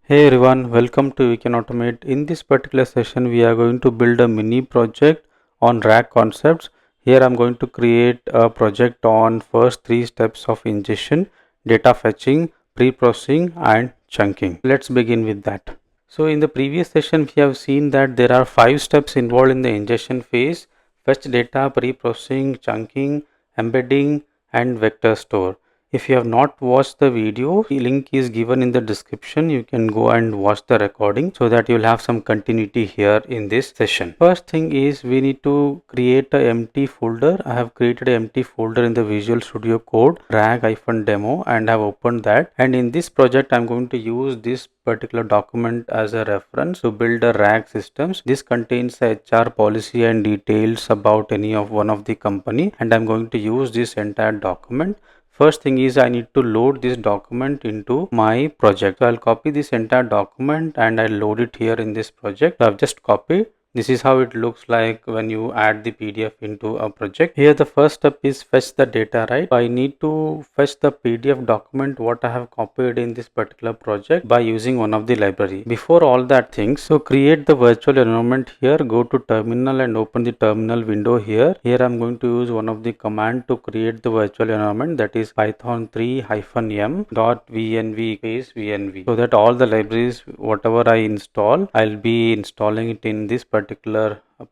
Hey everyone, welcome to We Can Automate. In this particular session, we are going to build a mini project on RAG concepts. Here I'm going to create a project on first three steps of ingestion, data fetching, pre-processing and chunking. Let's begin with that. So in the previous session, we have seen that there are 5 steps involved in the ingestion phase: fetch data, pre-processing, chunking, embedding and vector store. If you have not watched the video, the link is given in the description. You can go and watch the recording so that you'll have some continuity here in this session. First thing is we need to create an empty folder. I have created an empty folder in the Visual Studio Code rag-demo and have opened that. And in this project, I'm going to use this particular document as a reference to build a RAG systems. This contains a HR policy and details about any of one of the company, and I'm going to use this entire document. First thing is I need to load this document into my project. So I'll copy this entire document and I'll load it here in this project. So I've just copied. This is how it looks like when you add the PDF into a project. Here the first step is fetch the data, right? I need to fetch the PDF document what I have copied in this particular project by using one of the library. Before all that things, so create the virtual environment here, go to terminal and open the terminal window here. Here I'm going to use one of the command to create the virtual environment, that is python 3-m .vnv space vnv, so that all the libraries whatever I install, I'll be installing it in this particular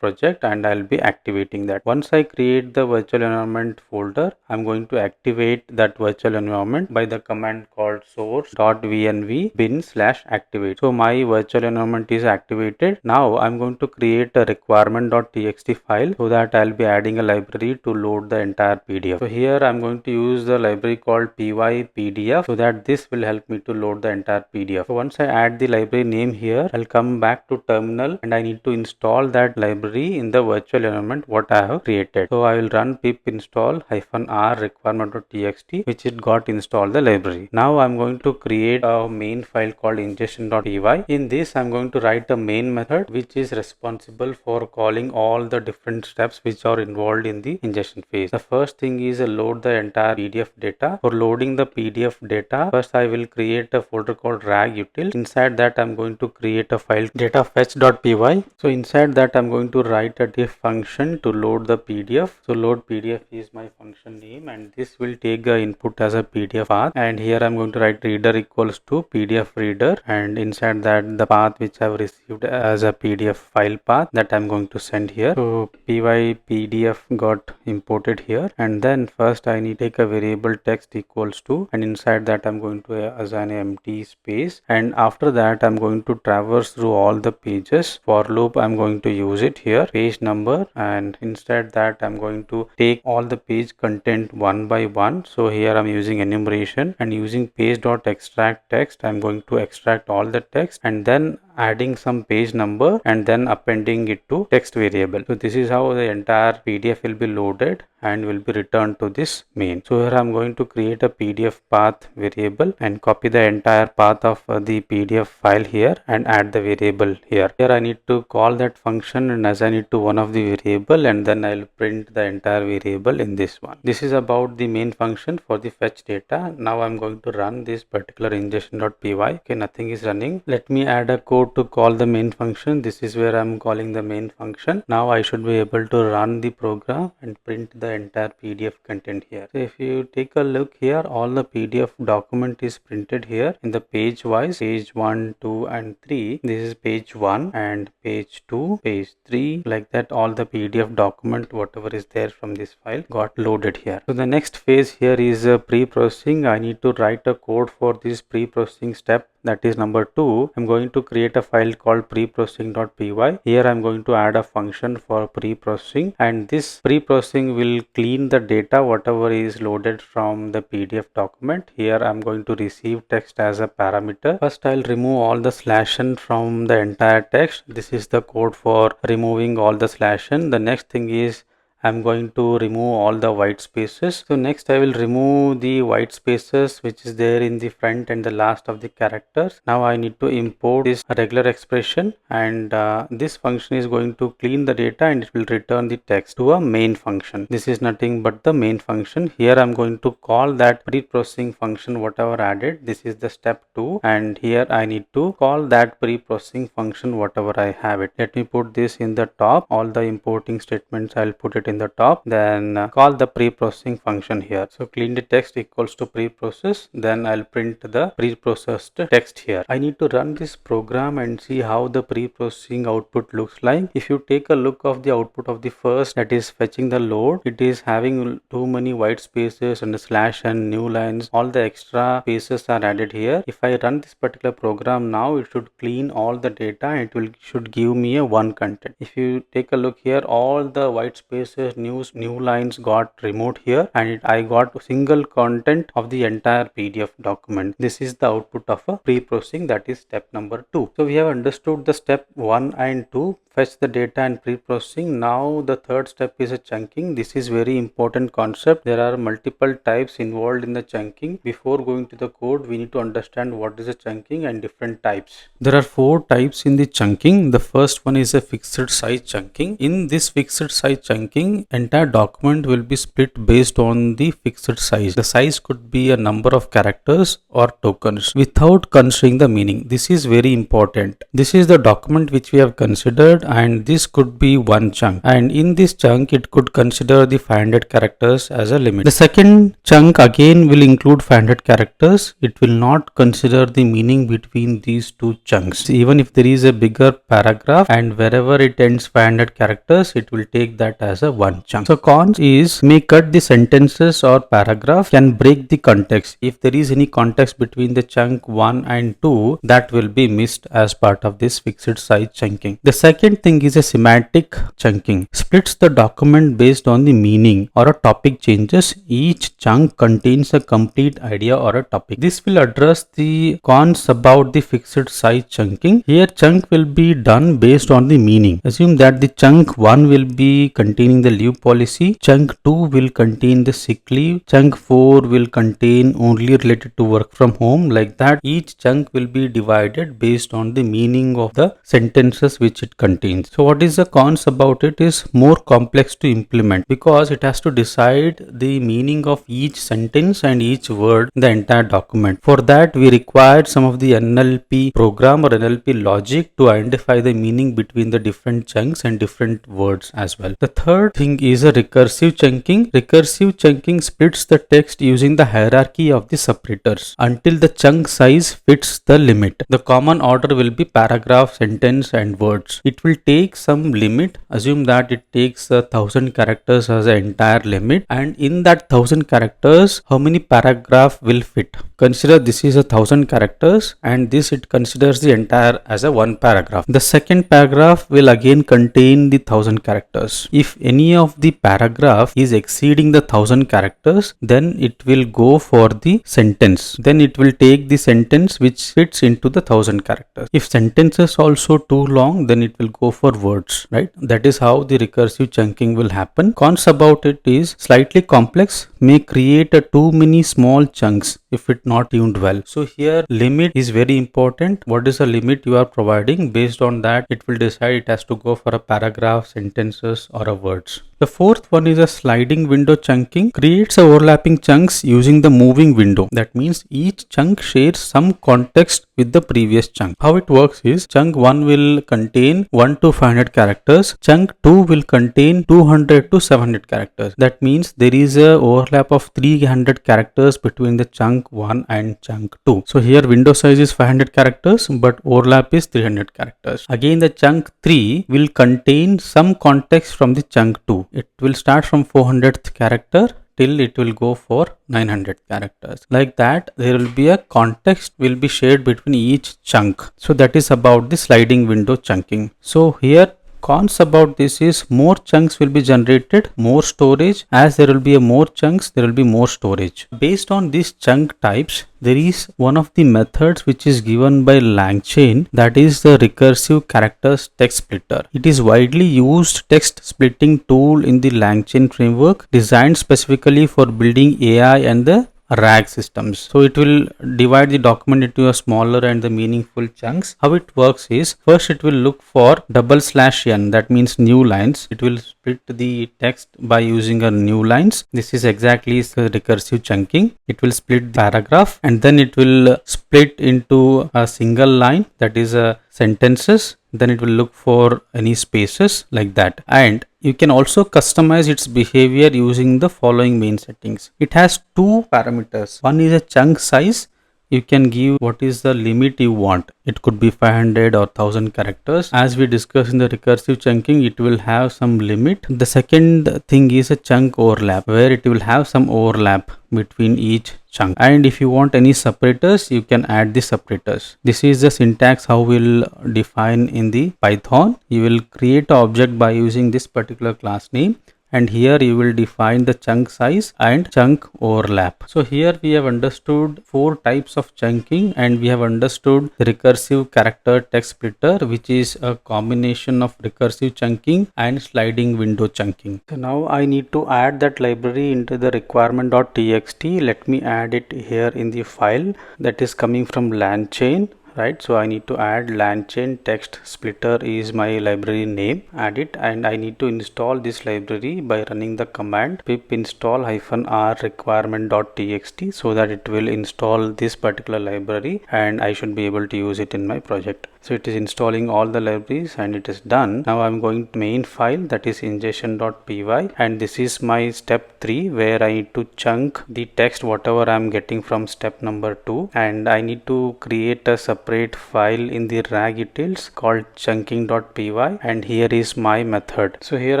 project and I'll be activating that. Once I create the virtual environment folder, I'm going to activate that virtual environment by the command called source.vnv bin/activate. So my virtual environment is activated. Now I'm going to create a requirement.txt file so that I'll be adding a library to load the entire PDF. So here I'm going to use the library called pypdf so that this will help me to load the entire PDF. So once I add the library name here, I'll come back to terminal and I need to install that library in the virtual environment what I have created. So I will run pip install -r requirement.txt, which it got installed the library. Now I'm going to create a main file called ingestion.py. In this I'm going to write a main method which is responsible for calling all the different steps which are involved in the ingestion phase. The first thing is load the entire PDF data. For loading the PDF data, first I will create a folder called rag utils. Inside that I'm going to create a file data fetch.py. So inside that I'm going to write a diff function to load the PDF. So load PDF is my function name and this will take the input as a PDF path, and here I'm going to write reader equals to PDF reader, and inside that the path which I've received as a PDF file path that I'm going to send here. So pypdf got imported here, and then first I need to take a variable text equals to, and inside that I'm going to assign an empty space, and after that I'm going to traverse through all the pages. For loop I'm going to use it here, page number, and instead that I'm going to take all the page content one by one. So here I'm using enumeration, and using page.extract text I'm going to extract all the text and then adding some page number and then appending it to text variable. So this is how the entire PDF will be loaded and will be returned to this main. So here I'm going to create a PDF path variable and copy the entire path of the PDF file here and add the variable here. Here I need to call that function and assign it to one of the variable, and then I'll print the entire variable in this one. This is about the main function for the fetch data. Now I'm going to run this particular ingestion.py. Okay, nothing is running. Let me add a code to call the main function. This is where I'm calling the main function. Now I should be able to run the program and print the entire PDF content here. So if you take a look here, all the PDF document is printed here in the page wise, page 1, 2 and 3. This is page 1 and page 2, page 3, like that all the PDF document whatever is there from this file got loaded here. So the next phase here is pre-processing. I need to write a code for this pre-processing step, that is number 2. I'm going to create a file called preprocessing.py. Here I'm going to add a function for pre-processing, and this pre-processing will clean the data whatever is loaded from the PDF document. Here I'm going to receive text as a parameter. First I'll remove all the /n from the entire text. This is the code for removing all the /n. The next thing is I'm going to remove all the white spaces. So next I will remove the white spaces which is there in the front and the last of the characters. Now I need to import this regular expression, and this function is going to clean the data and it will return the text to a main function. This is nothing but the main function. Here I'm going to call that pre-processing function whatever added. This is the step 2, and here I need to call that pre-processing function whatever I have it. Let me put this in the top. All the importing statements I'll put it in the top, then call the pre-processing function here. So clean the text equals to pre-process, then I'll print the pre-processed text here. I need to run this program and see how the pre-processing output looks like. If you take a look of the output of the first, that is fetching the load, it is having too many white spaces and a slash and new lines. All the extra spaces are added here. If I run this particular program now, it should clean all the data and it should give me a one content. If you take a look here, all the white spaces, new lines got removed here, and I got single content of the entire PDF document. This is the output of a pre-processing, that is step number 2. So we have understood the step 1 and 2, fetch the data and pre-processing. Now the third step is a chunking. This is very important concept. There are multiple types involved in the chunking. Before going to the code, we need to understand what is a chunking and different types. There are 4 types in the chunking. The first one is a fixed size chunking. In this fixed size chunking, entire document will be split based on the fixed size. The size could be a number of characters or tokens without considering the meaning. This is very important. This is the document which we have considered, and this could be one chunk, and in this chunk it could consider the 500 characters as a limit. The second chunk again will include 500 characters. It will not consider the meaning between these two chunks. Even if there is a bigger paragraph and wherever it ends 500 characters, it will take that as a one chunk. So cons is may cut the sentences or paragraph, can break the context. If there is any context between the chunk 1 and 2, that will be missed as part of this fixed size chunking. The second thing is a semantic chunking. Splits the document based on the meaning or a topic changes. Each chunk contains a complete idea or a topic. This will address the cons about the fixed size chunking. Here chunk will be done based on the meaning. Assume that the chunk 1 will be containing the leave policy, chunk 2 will contain the sick leave, chunk 4 will contain only related to work from home. Like that, each chunk will be divided based on the meaning of the sentences which it contains. So what is the cons about it is more complex to implement, because it has to decide the meaning of each sentence and each word in the entire document. For that, we required some of the NLP program or NLP logic to identify the meaning between the different chunks and different words as well. The third thing is a recursive chunking. Recursive chunking splits the text using the hierarchy of the separators until the chunk size fits the limit. The common order will be paragraph, sentence and words. It will take some limit. Assume that it takes 1000 characters as an entire limit, and in that 1000 characters, how many paragraph will fit? Consider this is 1000 characters, and this it considers the entire as a one paragraph. The second paragraph will again contain the 1000 characters. If any of the paragraph is exceeding the 1000 characters, then it will go for the sentence. Then it will take the sentence which fits into the 1000 characters. If sentence is also too long, then it will go for words, right? That is how the recursive chunking will happen. Cons about it is slightly complex, may create too many small chunks if it not tuned well. So here limit is very important. What is the limit you are providing? Based on that, it will decide it has to go for a paragraph, sentences or a words. The fourth one is a sliding window chunking. Creates overlapping chunks using the moving window. That means each chunk shares some context with the previous chunk. How it works is chunk 1 will contain 1 to 500 characters. Chunk 2 will contain 200 to 700 characters. That means there is a overlap of 300 characters between the chunk 1 and chunk 2. So here window size is 500 characters, but overlap is 300 characters. Again, the chunk 3 will contain some context from the chunk 2. It will start from 400th character till it will go for 900 characters. Like that, there will be a context will be shared between each chunk. So that is about the sliding window chunking. So here Cons about this is more chunks will be generated, more storage. As there will be more chunks, there will be more storage. Based on these chunk types, there is one of the methods which is given by LangChain, that is the recursive characters text splitter. It is widely used text splitting tool in the LangChain framework, designed specifically for building AI and the RAG systems. So it will divide the document into a smaller and the meaningful chunks. How it works is, first it will look for /n, that means new lines. It will split the text by using a new lines. This is exactly the recursive chunking. It will split the paragraph and then it will split into a single line, that is a sentences. Then it will look for any spaces like that, and you can also customize its behavior using the following main settings. It has two parameters. One is a chunk size. You can give what is the limit you want. It could be 500 or 1000 characters. As we discussed in the recursive chunking, it will have some limit. The second thing is a chunk overlap, where it will have some overlap between each chunk. And if you want any separators, you can add the separators. This is the syntax how we'll define in the Python. You will create an object by using this particular class name, and here you will define the chunk size and chunk overlap. So here we have understood 4 types of chunking, and we have understood the recursive character text splitter, which is a combination of recursive chunking and sliding window chunking. So now I need to add that library into the requirement.txt. Let me add it here in the file that is coming from LangChain. Right, so I need to add LangChain text splitter is my library name, add it, and I need to install this library by running the command pip install -r requirement.txt, so that it will install this particular library and I should be able to use it in my project. So it is installing all the libraries and it is done. Now I'm going to main file, that is ingestion.py, and this is my step 3 where I need to chunk the text whatever I'm getting from step number 2, and I need to create a separate file in the RAG utils called chunking.py, and here is my method. So here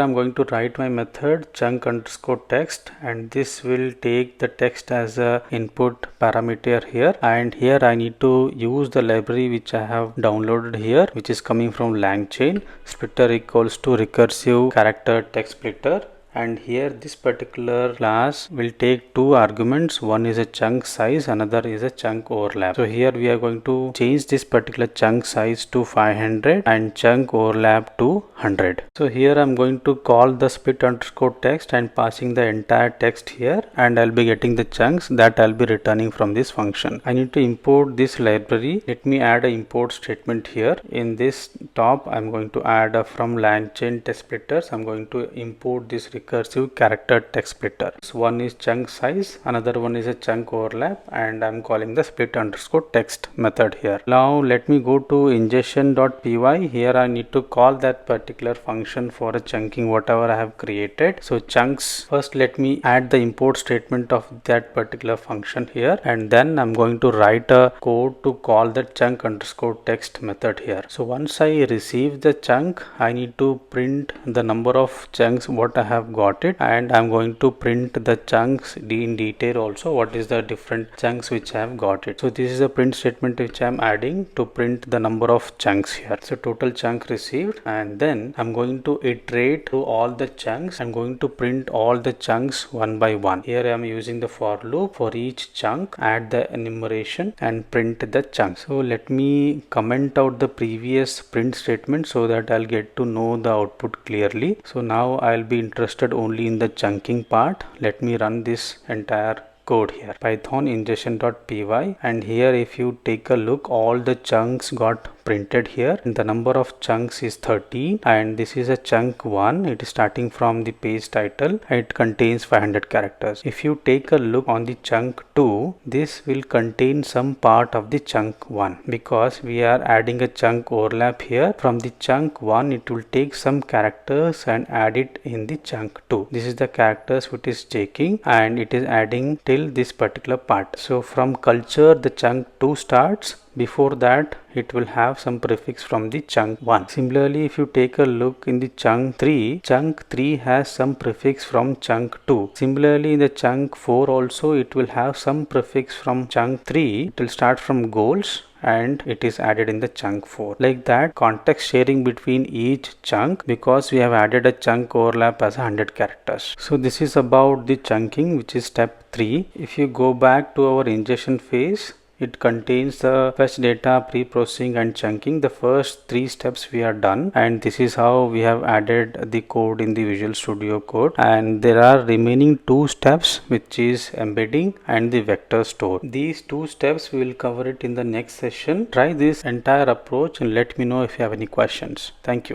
I'm going to write my method chunk_text, and this will take the text as a input parameter here, and here I need to use the library which I have downloaded here, which is coming from LangChain. Splitter equals to recursive character text splitter, and here this particular class will take 2 arguments. One is a chunk size, another is a chunk overlap. So here we are going to change this particular chunk size to 500 and chunk overlap to 100. So here I'm going to call the split_text and passing the entire text here, and I'll be getting the chunks that I'll be returning from this function. I need to import this library. Let me add an import statement here. In this top I'm going to add a from LangChain text splitters. I'm going to import this recursive character text splitter. So one is chunk size, another one is a chunk overlap, and I'm calling the split_text method here. Now let me go to ingestion.py. Here I need to call that particular function for a chunking whatever I have created. So chunks, first let me add the import statement of that particular function here, and then I'm going to write a code to call the chunk_text method here. So once I receive the chunk, I need to print the number of chunks what I have got it, and I'm going to print the chunks in detail also, what is the different chunks which I have got it. So this is a print statement which I'm adding to print the number of chunks here. So total chunk received, and then I'm going to iterate through all the chunks. I'm going to print all the chunks one by one. Here I'm using the for loop. For each chunk, add the enumeration and print the chunks. So let me comment out the previous print statement so that I'll get to know the output clearly. So now I'll be interested only in the chunking part. Let me run this entire code here, python ingestion.py, and here if you take a look, all the chunks got printed here. The number of chunks is 13, and this is a chunk 1. It is starting from the page title. It contains 500 characters. If you take a look on the chunk 2, this will contain some part of the chunk 1, because we are adding a chunk overlap here. From the chunk 1, it will take some characters and add it in the chunk 2. This is the characters which is taking, and it is adding till this particular part. So from culture, the chunk 2 starts. Before that, it will have some prefix from the chunk 1. Similarly, if you take a look in the chunk 3 has some prefix from chunk 2. Similarly, in the chunk 4 also, it will have some prefix from chunk 3. It will start from goals and it is added in the chunk 4. Like that, context sharing between each chunk, because we have added a chunk overlap as 100 characters. So this is about the chunking, which is step 3. If you go back to our ingestion phase, it contains the fetch data, pre-processing and chunking. The first 3 steps we are done, and this is how we have added the code in the Visual Studio Code. And there are remaining 2 steps, which is embedding and the vector store. These 2 steps we will cover it in the next session. Try this entire approach and let me know if you have any questions. Thank you.